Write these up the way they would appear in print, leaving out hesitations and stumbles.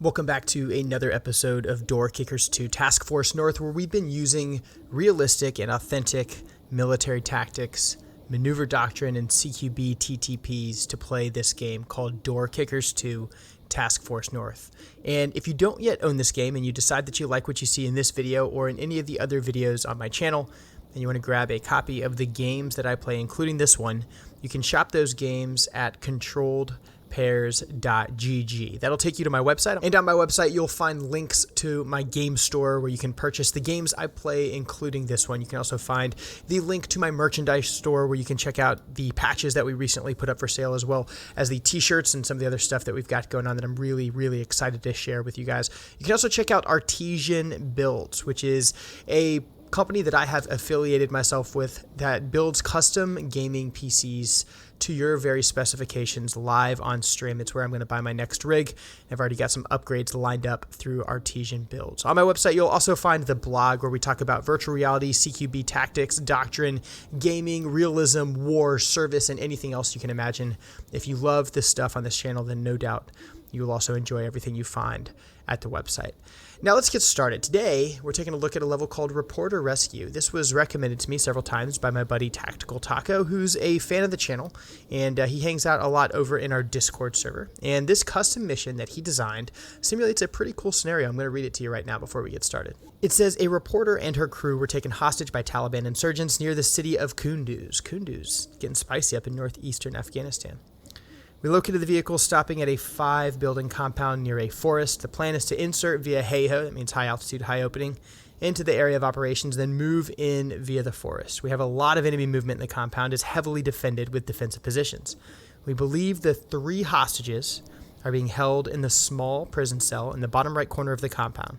Welcome back to another episode of Door Kickers 2 Task Force North, where we've been using realistic and authentic military tactics, maneuver doctrine, and CQB TTPs to play this game called Door Kickers 2 Task Force North. And if you don't yet own this game and you decide that you like what you see in this video or in any of the other videos on my channel, and you want to grab a copy of the games that I play, including this one, you can shop those games at controlledpairsgaming. That'll take you to my website, and on my website you'll find links to my game store where you can purchase the games I play, including this one. You can also find the link to my merchandise store where you can check out the patches that we recently put up for sale, as well as the t-shirts and some of the other stuff that we've got going on that I'm really excited to share with you guys. You can also check out Artesian Builds, which is a company that I have affiliated myself with that builds custom gaming PCs to your very specifications live on stream. It's where I'm going to buy my next rig. I've already got some upgrades lined up through Artesian Builds. On my website, you'll also find the blog where we talk about virtual reality, CQB tactics, doctrine, gaming, realism, war, service, and anything else you can imagine. If you love this stuff on this channel, then no doubt you will also enjoy everything you find at the website. Now let's get started. Today, we're taking a look at a level called Reporter Rescue. This was recommended to me several times by my buddy Tactical Taco, who's a fan of the channel, and he hangs out a lot over in our Discord server. And this custom mission that he designed simulates a pretty cool scenario. I'm going to read it to you right now before we get started. It says, a reporter and her crew were taken hostage by Taliban insurgents near the city of Kunduz. Kunduz, getting spicy up in northeastern Afghanistan. We located the vehicle stopping at a 5-building compound near a forest. The plan is to insert via HAHO, that means high altitude, high opening, into the area of operations, then move in via the forest. We have a lot of enemy movement in the compound. It's heavily defended with defensive positions. We believe the 3 hostages are being held in the small prison cell in the bottom right corner of the compound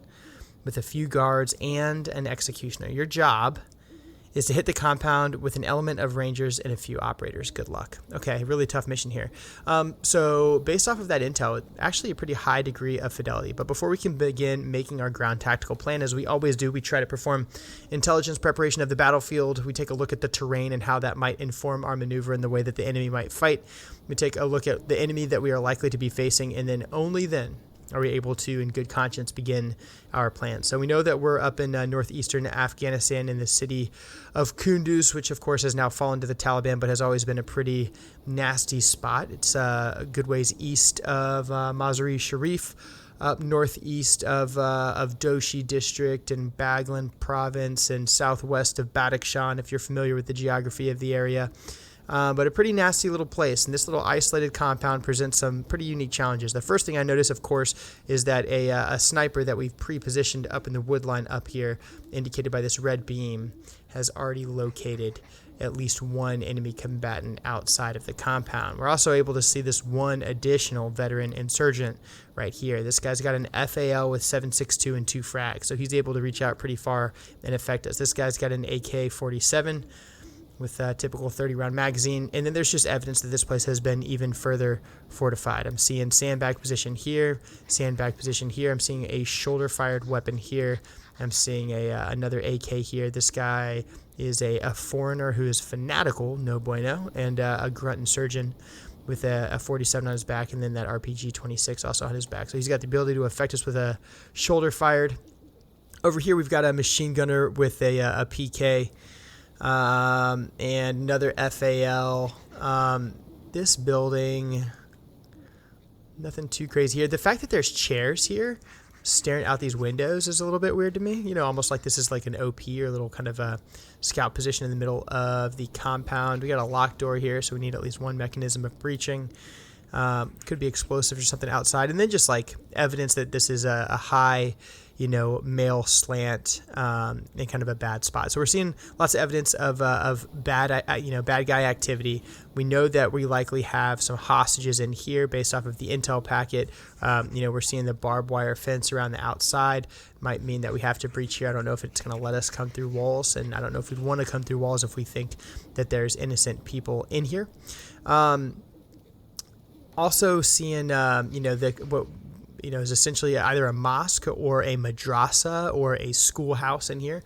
with a few guards and an executioner. Your job is to hit the compound with an element of rangers and a few operators. Good luck. Okay, really tough mission here. So based off of that intel, actually a pretty high degree of fidelity. But before we can begin making our ground tactical plan, as we always do, we try to perform intelligence preparation of the battlefield. We take a look at the terrain and how that might inform our maneuver and the way that the enemy might fight. We take a look at the enemy that we are likely to be facing, and then only then are we able to, in good conscience, begin our plan. So we know that we're up in northeastern Afghanistan in the city of Kunduz, which of course has now fallen to the Taliban, but has always been a pretty nasty spot. It's a good ways east of Mazar-e Sharif, up northeast of Doshi District and Baghlan Province, and southwest of Badakhshan, if you're familiar with the geography of the area. But a pretty nasty little place, and this little isolated compound presents some pretty unique challenges. The first thing I notice, of course, is that a sniper that we've pre-positioned up in the wood line up here, indicated by this red beam, has already located at least one enemy combatant outside of the compound. We're also able to see this one additional veteran insurgent right here. This guy's got an FAL with 7.62 and 2 frags, so he's able to reach out pretty far and affect us. This guy's got an AK-47 with a typical 30-round magazine, and then there's just evidence that this place has been even further fortified. I'm seeing sandbag position here, sandbag position here. I'm seeing a shoulder-fired weapon here. I'm seeing another AK here. This guy is a foreigner who is fanatical, no bueno, and a grunt insurgent with a 47 on his back, and then that RPG-26 also on his back. So he's got the ability to affect us with a shoulder-fired. Over here we've got a machine gunner with a PK. And another FAL. This building, nothing too crazy here. The fact that there's chairs here staring out these windows is a little bit weird to me. You know, almost like this is like an OP or a little kind of a scout position in the middle of the compound. We got a locked door here, so we need at least one mechanism of breaching. Could be explosives or something outside. And then just like evidence that this is a high, male slant in kind of a bad spot. So we're seeing lots of evidence of bad guy activity. We know that we likely have some hostages in here based off of the intel packet. We're seeing the barbed wire fence around the outside. Might mean that we have to breach here. I don't know if it's going to let us come through walls, and I don't know if we'd want to come through walls if we think that there's innocent people in here. Also seeing, what is essentially either a mosque or a madrasa or a schoolhouse in here.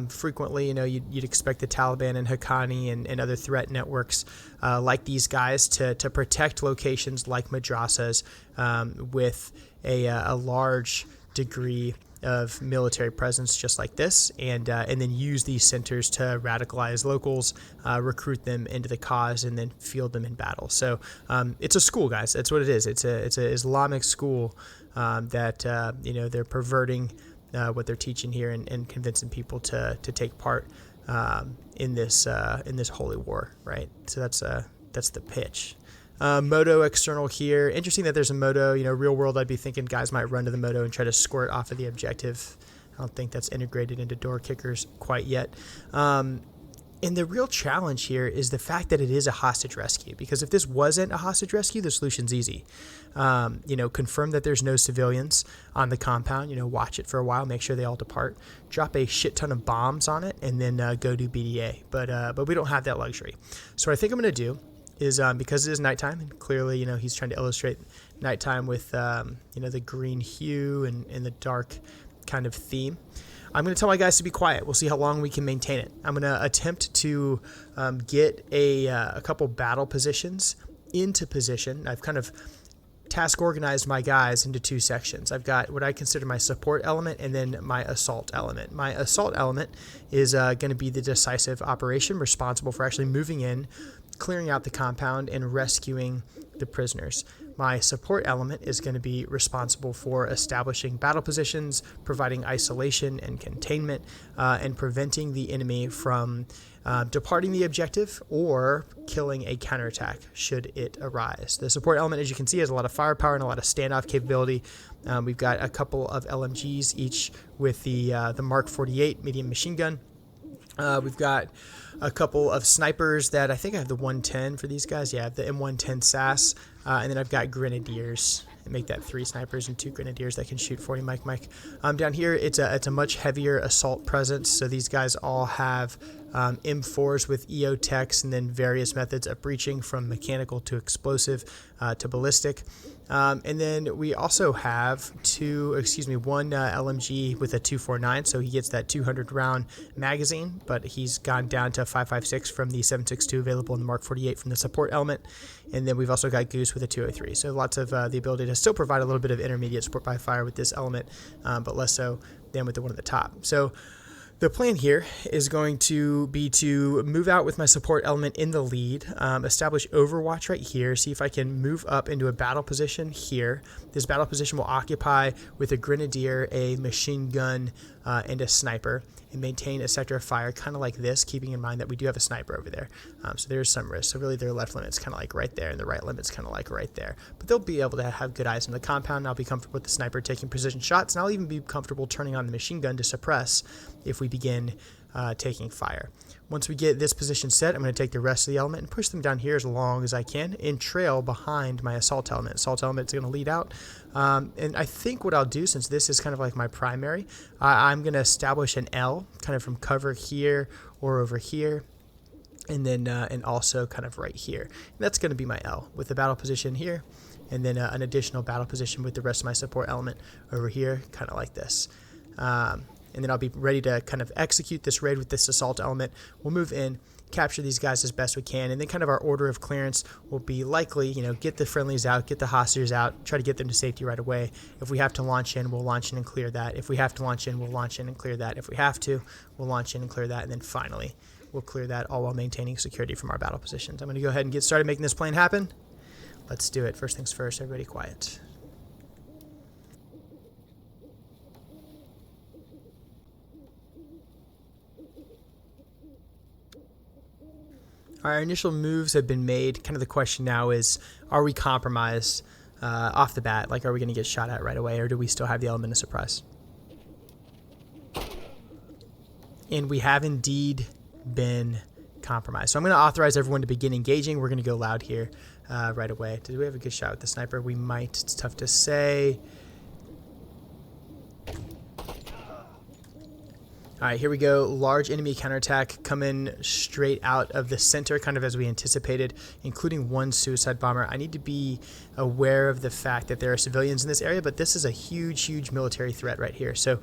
Frequently, you'd expect the Taliban and Haqqani and other threat networks like these guys to protect locations like madrasas with a large degree of military presence, just like this, and then use these centers to radicalize locals, recruit them into the cause, and then field them in battle. So it's a school, guys. That's what it is. It's an Islamic school that they're perverting what they're teaching here and convincing people to take part in this holy war, right? So that's the pitch. Moto external here. Interesting that there's a moto. Real world, I'd be thinking guys might run to the moto and try to squirt off of the objective. I don't think that's integrated into door kickers quite yet. And the real challenge here is the fact that it is a hostage rescue, because if this wasn't a hostage rescue, the solution's easy. Confirm that there's no civilians on the compound, watch it for a while, make sure they all depart, drop a shit ton of bombs on it, and then go do BDA. But we don't have that luxury. So what I think I'm going to do is because it is nighttime, and clearly, he's trying to illustrate nighttime with, the green hue and the dark kind of theme. I'm going to tell my guys to be quiet. We'll see how long we can maintain it. I'm going to attempt to get a couple battle positions into position. I've kind of task organized my guys into two sections. I've got what I consider my support element and then my assault element. My assault element is going to be the decisive operation responsible for actually moving in, clearing out the compound, and rescuing the prisoners. My support element is going to be responsible for establishing battle positions, providing isolation and containment, and preventing the enemy from departing the objective or killing a counterattack should it arise. The support element, as you can see, has a lot of firepower and a lot of standoff capability. We've got a couple of LMGs, each with the Mark 48 medium machine gun. We've got a couple of snipers that I think I have the 110 for these guys. Yeah, I have the M110 SAS. And then I've got grenadiers. Make that 3 snipers and 2 grenadiers that can shoot for you, Mike. Down here, it's a much heavier assault presence. So these guys all have M4s with EO techs and then various methods of breaching, from mechanical to explosive to ballistic. And then we also have one LMG with a 249, so he gets that 200 round magazine, but he's gone down to 5.56 from the 7.62 available in the Mark 48 from the support element. And then we've also got Goose with a 203, so lots of the ability to still provide a little bit of intermediate support by fire with this element, but less so than with the one at the top. So the plan here is going to be to move out with my support element in the lead, establish overwatch right here, see if I can move up into a battle position here. This battle position will occupy with a grenadier, a machine gun, and a sniper, and maintain a sector of fire kind of like this, keeping in mind that we do have a sniper over there. So there's some risk. So really their left limit's kind of like right there, and the right limit's kind of like right there. But they'll be able to have good eyes on the compound, and I'll be comfortable with the sniper taking precision shots, and I'll even be comfortable turning on the machine gun to suppress if we begin taking fire. Once we get this position set, I'm going to take the rest of the element and push them down here as long as I can and trail behind my assault element. Assault element is going to lead out. And I think what I'll do, since this is kind of like my primary, I'm going to establish an L kind of from cover here or over here, and then and also kind of right here. And that's going to be my L with the battle position here, and then an additional battle position with the rest of my support element over here, kind of like this. And then I'll be ready to kind of execute this raid with this assault element. We'll move in, capture these guys as best we can, and then kind of our order of clearance will be likely, get the friendlies out, get the hostages out, try to get them to safety right away. If we have to launch in, we'll launch in and clear that. If we have to launch in, we'll launch in and clear that. If we have to, we'll launch in and clear that, and then finally, we'll clear that, all while maintaining security from our battle positions. I'm going to go ahead and get started making this plan happen. Let's do it. First things first, everybody quiet. Our initial moves have been made. Kind of the question now is, are we compromised off the bat? Like, are we going to get shot at right away, or do we still have the element of surprise? And we have indeed been compromised. So I'm going to authorize everyone to begin engaging. We're going to go loud here right away. Did we have a good shot with the sniper? We might. It's tough to say. All right, here we go. Large enemy counterattack coming straight out of the center, kind of as we anticipated, including one suicide bomber. I need to be aware of the fact that there are civilians in this area, but this is a huge, huge military threat right here. So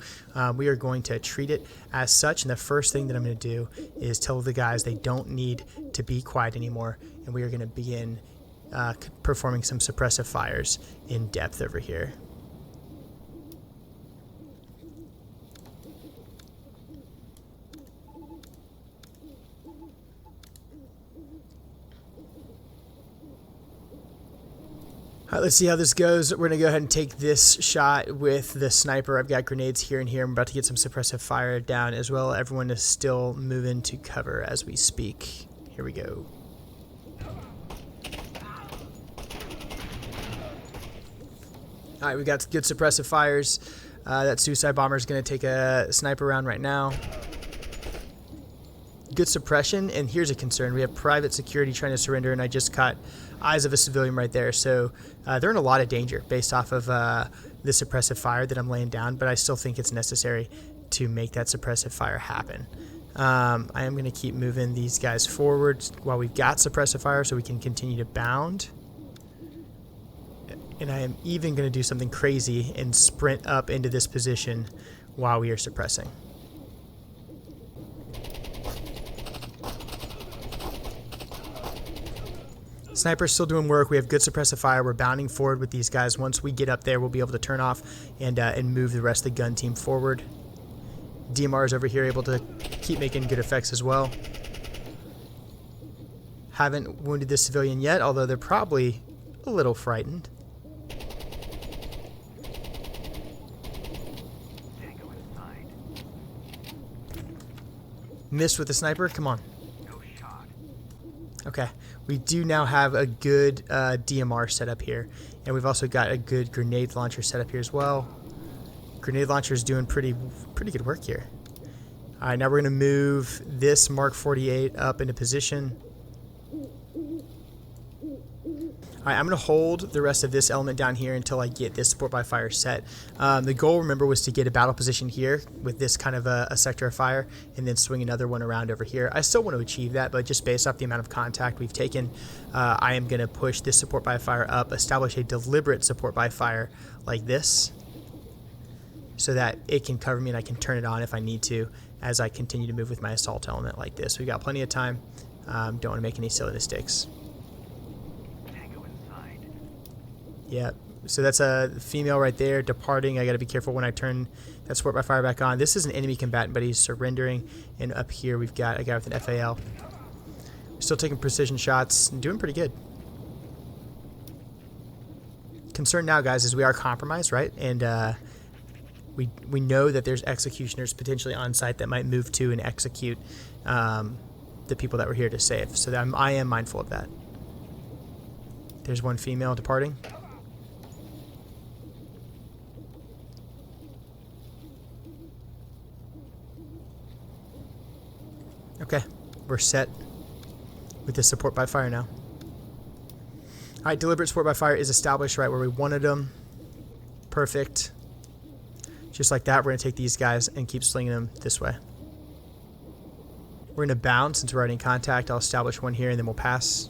we are going to treat it as such. And the first thing that I'm going to do is tell the guys they don't need to be quiet anymore. And we are going to begin performing some suppressive fires in depth over here. All right, let's see how this goes. We're going to go ahead and take this shot with the sniper. I've got grenades here and here. I'm about to get some suppressive fire down as well. Everyone is still moving to cover as we speak. Here we go. All right, we got good suppressive fires. That suicide bomber is going to take a sniper round right now. Good suppression, and here's a concern. We have private security trying to surrender, and I just caught eyes of a civilian right there. So they're in a lot of danger based off of the suppressive fire that I'm laying down, but I still think it's necessary to make that suppressive fire happen. I am going to keep moving these guys forward while we've got suppressive fire so we can continue to bound. And I am even going to do something crazy and sprint up into this position while we are suppressing. Sniper's still doing work. We have good suppressive fire. We're bounding forward with these guys. Once we get up there, we'll be able to turn off and move the rest of the gun team forward. DMR is over here able to keep making good effects as well. Haven't wounded this civilian yet, although they're probably a little frightened. Missed with the sniper. Come on. Okay, we do now have a good DMR set up here, and we've also got a good grenade launcher set up here as well. Grenade launcher is doing pretty good work here. All right, now we're going to move this Mark 48 up into position. All right, I'm going to hold the rest of this element down here until I get this support by fire set. The goal, remember, was to get a battle position here with this kind of a sector of fire and then swing another one around over here. I still want to achieve that, but just based off the amount of contact we've taken, I am going to push this support by fire up, establish a deliberate support by fire like this so that it can cover me and I can turn it on if I need to as I continue to move with my assault element like this. We've got plenty of time. Don't want to make any silly mistakes. Yeah, so that's a female right there departing. I got to be careful when I turn that support by fire back on. This is an enemy combatant, but he's surrendering. And up here we've got a guy with an FAL. Still taking precision shots and doing pretty good. Concern now, guys, is we are compromised, right? And we know that there's executioners potentially on site that might move to and execute the people that we're here to save. So I am mindful of that. There's one female departing. Okay, we're set with the support by fire now. All right, deliberate support by fire is established right where we wanted them. Perfect. Just like that, we're going to take these guys and keep slinging them this way. We're going to bound since we're already in contact. I'll establish one here and then we'll pass.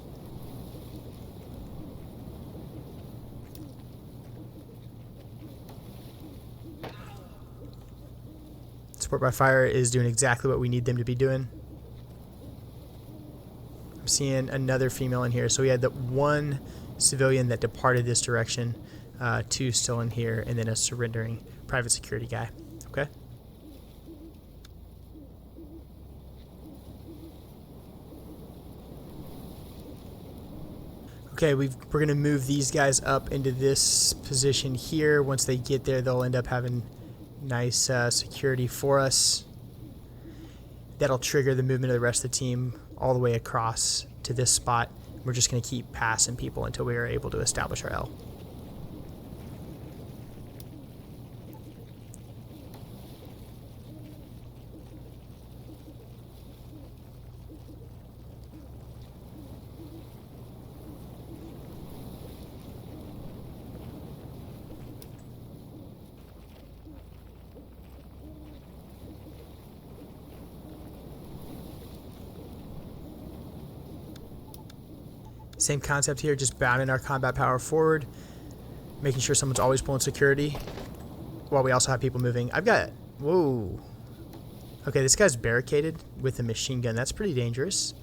Support by fire is doing exactly what we need them to be doing. I'm seeing another female in here. So we had the one civilian that departed this direction, two still in here, and then a surrendering private security guy. Okay. Okay, we're going to move these guys up into this position here. Once they get there, they'll end up having nice security for us. That'll trigger the movement of the rest of the team all the way across to this spot. We're just going to keep passing people until we are able to establish our L. Same concept here, just bounding our combat power forward, making sure someone's always pulling security, while we also have people moving. I've got... Whoa. Okay, this guy's barricaded with a machine gun. That's pretty dangerous.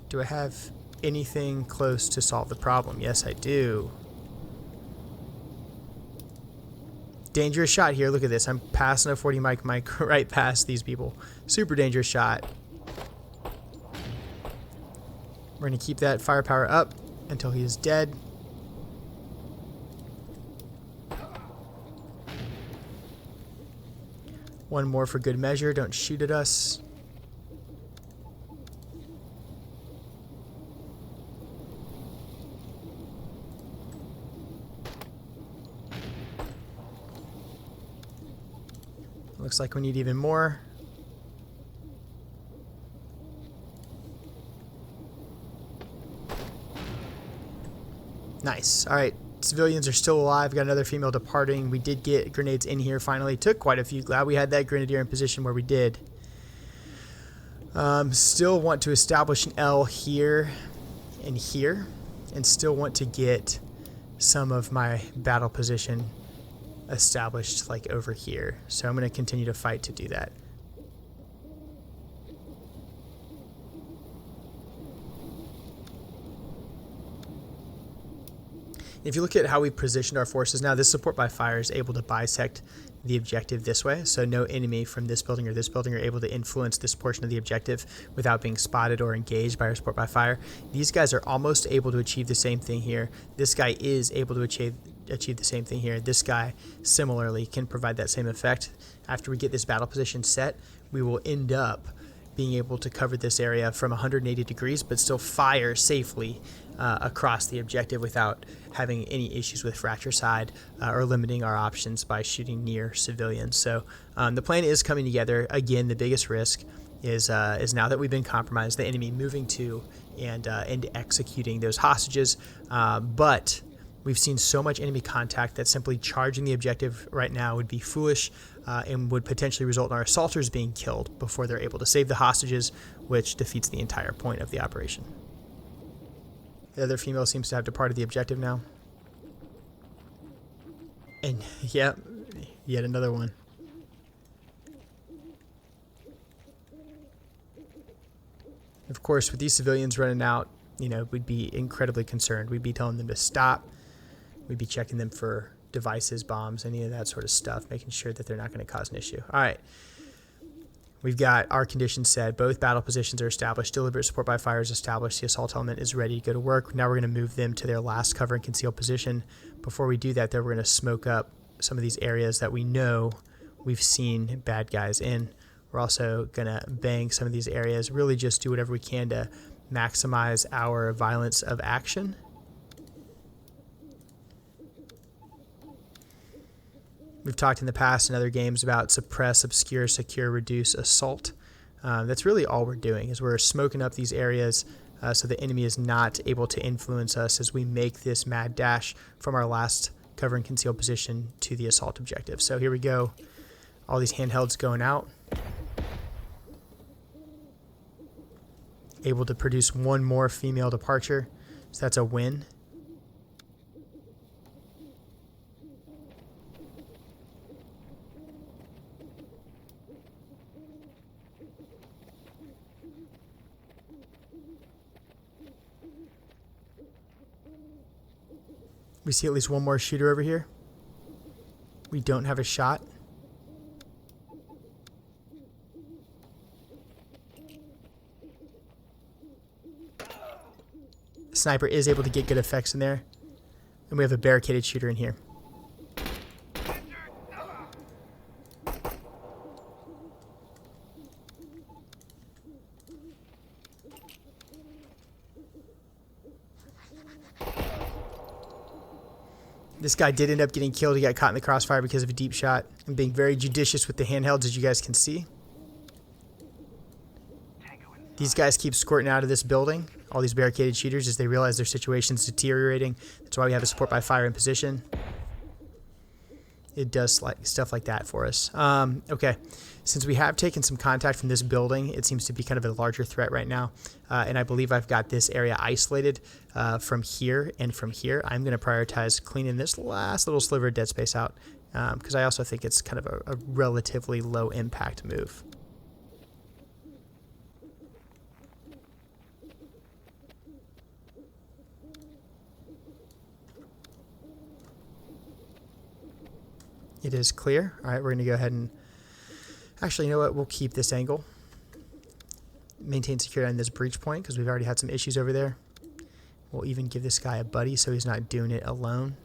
Do I have anything close to solve the problem? Yes, I do. Dangerous shot here. Look at this. I'm passing a 40 mic right past these people. Super dangerous shot. We're going to keep that firepower up until he is dead. One more for good measure. Don't shoot at us. Looks like we need even more. Nice. All right. Civilians are still alive. Got another female departing. We did get grenades in here finally. Took quite a few. Glad we had that grenadier in position where we did. Still want to establish an L here and here. And still want to get some of my battle position established like over here. So I'm going to continue to fight to do that. If you look at how we positioned our forces now, this support by fire is able to bisect the objective this way. So no enemy from this building or this building are able to influence this portion of the objective without being spotted or engaged by our support by fire. These guys are almost able to achieve the same thing here. This guy is able to achieve the same thing here. This guy similarly can provide that same effect. After we get this battle position set, we will end up being able to cover this area from 180 degrees but still fire safely across the objective without having any issues with fratricide or limiting our options by shooting near civilians. So the plan is coming together. Again, the biggest risk is now that we've been compromised, the enemy moving to and executing those hostages. But we've seen so much enemy contact that simply charging the objective right now would be foolish and would potentially result in our assaulters being killed before they're able to save the hostages, which defeats the entire point of the operation. The other female seems to have departed the objective now. And, yeah, yet another one. Of course, with these civilians running out, you know, we'd be incredibly concerned. We'd be telling them to stop. We'd be checking them for devices, bombs, any of that sort of stuff, making sure that they're not going to cause an issue. All right. We've got our conditions set. Both battle positions are established. Deliberate support by fire is established. The assault element is ready to go to work. Now we're going to move them to their last cover and conceal position. Before we do that, though, we're going to smoke up some of these areas that we know we've seen bad guys in. We're also going to bang some of these areas, really just do whatever we can to maximize our violence of action. We've talked in the past in other games about suppress, obscure, secure, reduce, assault. That's really all we're doing, is we're smoking up these areas so the enemy is not able to influence us as we make this mad dash from our last cover and conceal position to the assault objective. So here we go. All these handhelds going out. Able to produce one more female departure. So that's a win. We see at least one more shooter over here. We don't have a shot. The sniper is able to get good effects in there. And we have a barricaded shooter in here. This guy did end up getting killed. He got caught in the crossfire because of a deep shot. I'm being very judicious with the handhelds, as you guys can see. These guys keep squirting out of this building, all these barricaded shooters, as they realize their situation's deteriorating. That's why we have a support by fire in position. it does stuff like that for us. Okay, since we have taken some contact from this building, it seems to be kind of a larger threat right now. And I believe I've got this area isolated from here and from here. I'm going to prioritize cleaning this last little sliver of dead space out because I also think it's kind of a relatively low impact move. It is clear. All right, we're going to go ahead and... Actually, you know what? We'll keep this angle. Maintain security on this breach point because we've already had some issues over there. We'll even give this guy a buddy so he's not doing it alone.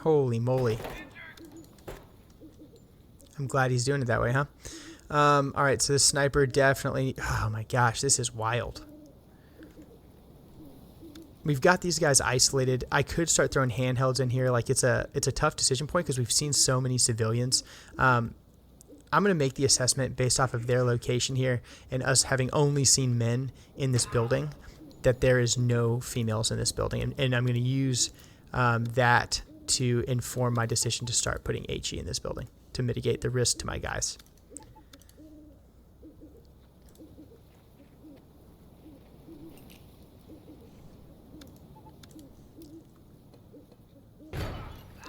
Holy moly. I'm glad he's doing it that way, huh? All right, so this sniper definitely... Oh my gosh, this is wild. We've got these guys isolated. I could start throwing handhelds in here. Like it's a tough decision point because we've seen so many civilians. I'm going to make the assessment based off of their location here and us having only seen men in this building that there is no females in this building. And I'm going to use that to inform my decision to start putting HE in this building to mitigate the risk to my guys.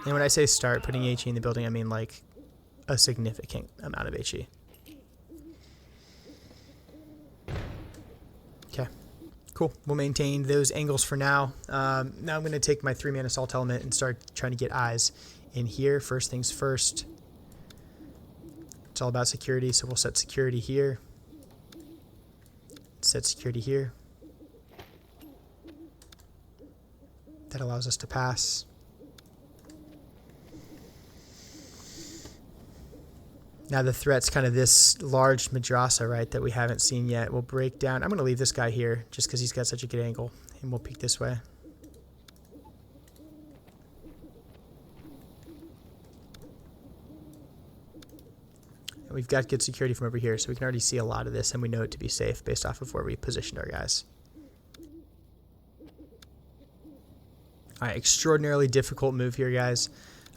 And when I say start putting HE in the building, I mean like a significant amount of HE. Okay, cool. We'll maintain those angles for now. Now I'm going to take my 3-man assault element and start trying to get eyes in here. First things first. It's all about security, so we'll set security here. Set security here. That allows us to pass. Now the threat's kind of this large madrasa, right, that we haven't seen yet. We'll break down. I'm going to leave this guy here just because he's got such a good angle. And we'll peek this way. And we've got good security from over here, so we can already see a lot of this, and we know it to be safe based off of where we positioned our guys. All right, extraordinarily difficult move here, guys.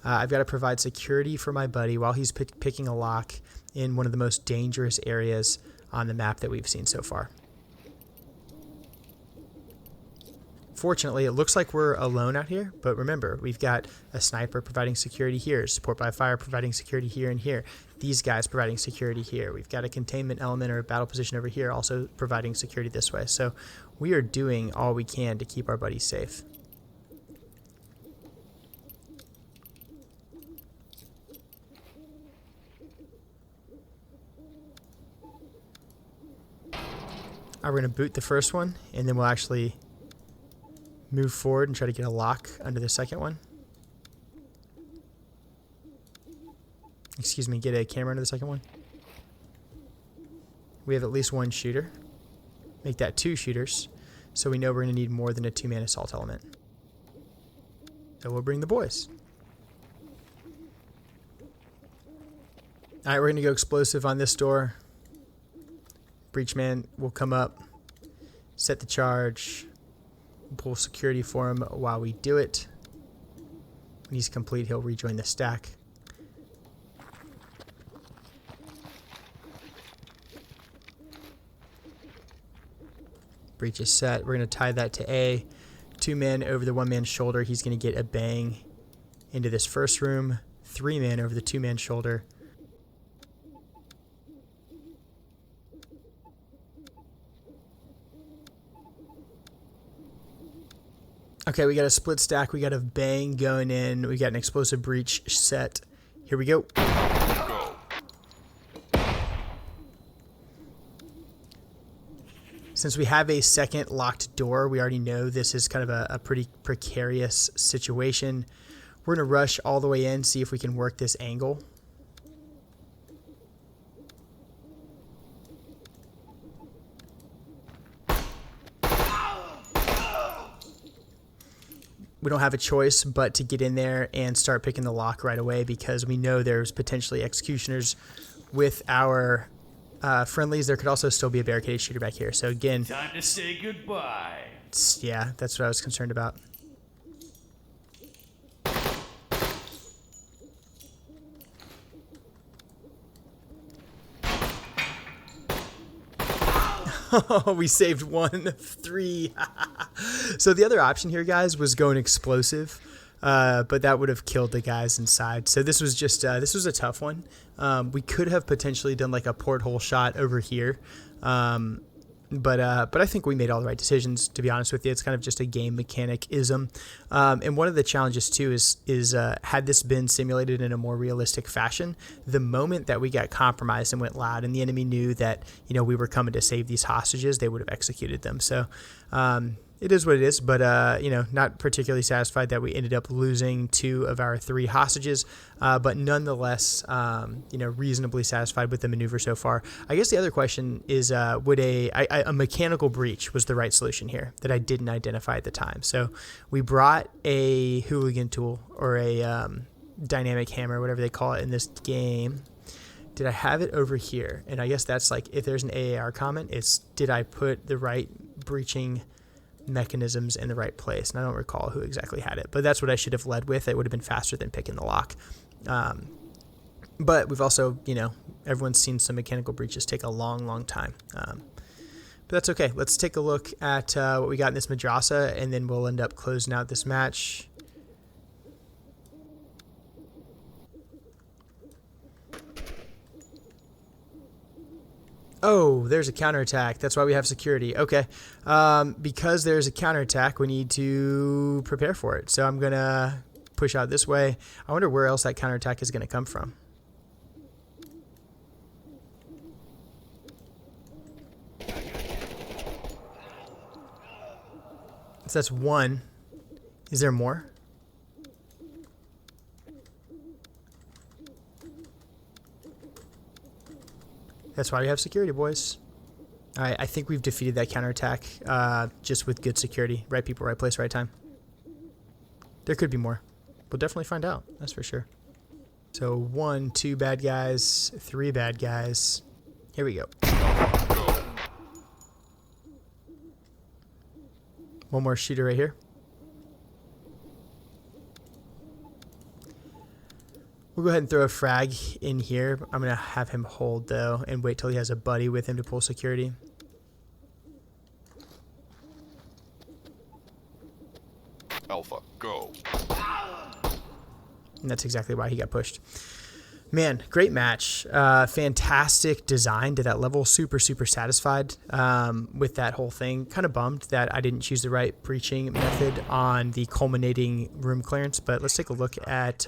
I've got to provide security for my buddy while he's picking a lock in one of the most dangerous areas on the map that we've seen so far. Fortunately, it looks like we're alone out here, but remember, we've got a sniper providing security here, support by fire providing security here and here, these guys providing security here. We've got a containment element or a battle position over here also providing security this way. So we are doing all we can to keep our buddies safe. We're going to boot the first one, and then we'll actually move forward and try to get a lock under the second one. Excuse me, get a camera under the second one. We have at least one shooter. Make that 2 shooters, so we know we're going to need more than a 2-man assault element. So we'll bring the boys. Alright, we're going to go explosive on this door. Breachman will come up, set the charge, pull security for him while we do it. When he's complete, he'll rejoin the stack. Breach is set. We're going to tie that to A. 2 men over the 1-man shoulder. He's going to get a bang into this first room. 3 men over the 2-man shoulder. Okay, we got a split stack. We got a bang going in. We got an explosive breach set. Here we go. Since we have a second locked door, we already know this is kind of a pretty precarious situation. We're going to rush all the way in, see if we can work this angle. We don't have a choice but to get in there and start picking the lock right away because we know there's potentially executioners with our friendlies. There could also still be a barricaded shooter back here. So again, time to say goodbye. Yeah, that's what I was concerned about. We saved 1 of 3. So the other option here, guys, was going explosive, but that would have killed the guys inside. So this was just this was a tough one. We could have potentially done like a porthole shot over here. But I think we made all the right decisions, to be honest with you. It's kind of just a game mechanic-ism. And one of the challenges, too, is had this been simulated in a more realistic fashion, the moment that we got compromised and went loud and the enemy knew that, you know, we were coming to save these hostages, they would have executed them. So it is what it is, but, you know, not particularly satisfied that we ended up losing 2 of our 3 hostages, but nonetheless, you know, reasonably satisfied with the maneuver so far. I guess the other question is, would a mechanical breach was the right solution here that I didn't identify at the time. So we brought a hooligan tool or a dynamic hammer, whatever they call it in this game. Did I have it over here? And I guess that's like, if there's an AAR comment, it's did I put the right breaching mechanisms in the right place? And I don't recall who exactly had it, but that's what I should have led with. It would have been faster than picking the lock. But we've also, you know, everyone's seen some mechanical breaches take a long time. But that's okay. Let's take a look at what we got in this madrasa, and then we'll end up closing out this match. Oh, there's a counterattack. That's why we have security. Okay. Because there's a counterattack, we need to prepare for it. So I'm going to push out this way. I wonder where else that counterattack is going to come from. So that's 1. Is there more? That's why we have security, boys. All right, I think we've defeated that counterattack just with good security. Right people, right place, right time. There could be more. We'll definitely find out. That's for sure. So 1, 2 bad guys, 3 bad guys. Here we go. One more shooter right here. We'll go ahead and throw a frag in here. I'm going to have him hold, though, and wait till he has a buddy with him to pull security. Alpha, go. And that's exactly why he got pushed. Man, great match. Fantastic design to that level. Super satisfied with that whole thing. Kind of bummed that I didn't choose the right breaching method on the culminating room clearance, but let's take a look at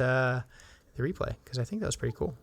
the replay, because I think that was pretty cool.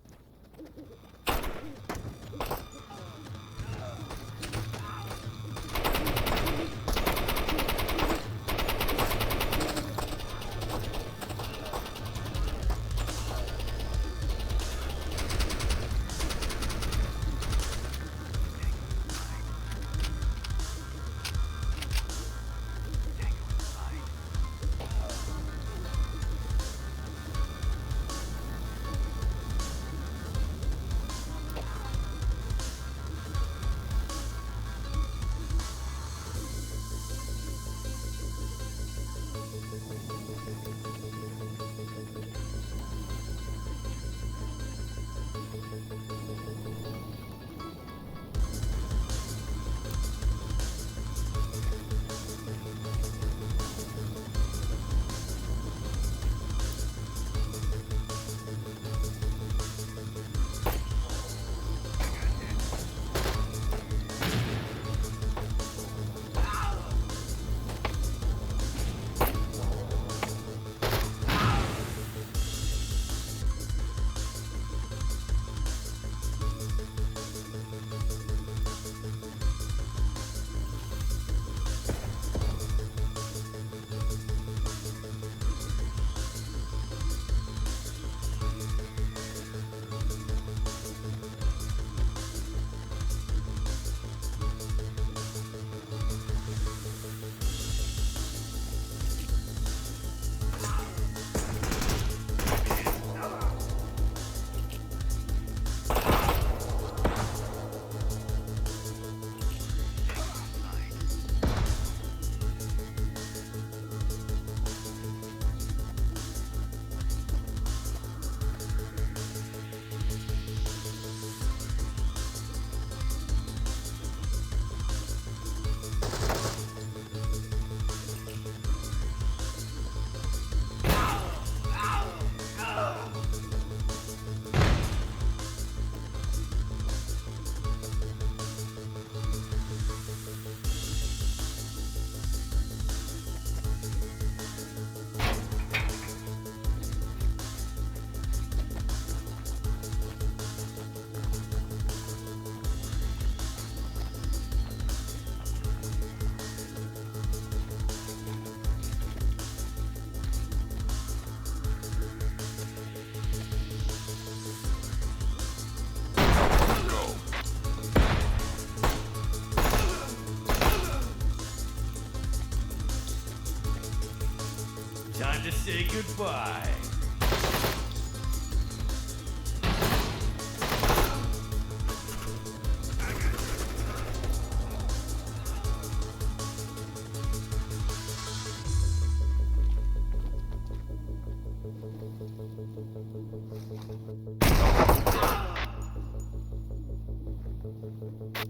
Time to say goodbye.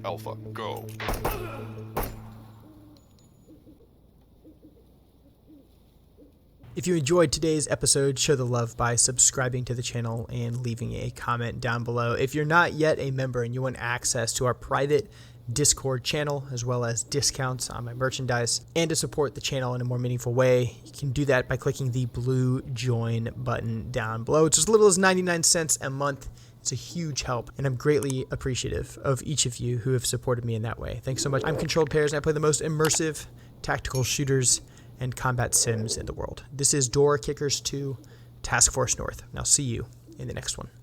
Alpha, go. If you enjoyed today's episode, show the love by subscribing to the channel and leaving a comment down below. If you're not yet a member and you want access to our private Discord channel, as well as discounts on my merchandise, and to support the channel in a more meaningful way, you can do that by clicking the blue join button down below. It's as little as 99 cents a month. It's a huge help, and I'm greatly appreciative of each of you who have supported me in that way. Thanks so much. I'm Controlled Pairs, and I play the most immersive tactical shooters and combat sims in the world. This is Door Kickers 2 Task Force North. And I'll see you in the next one.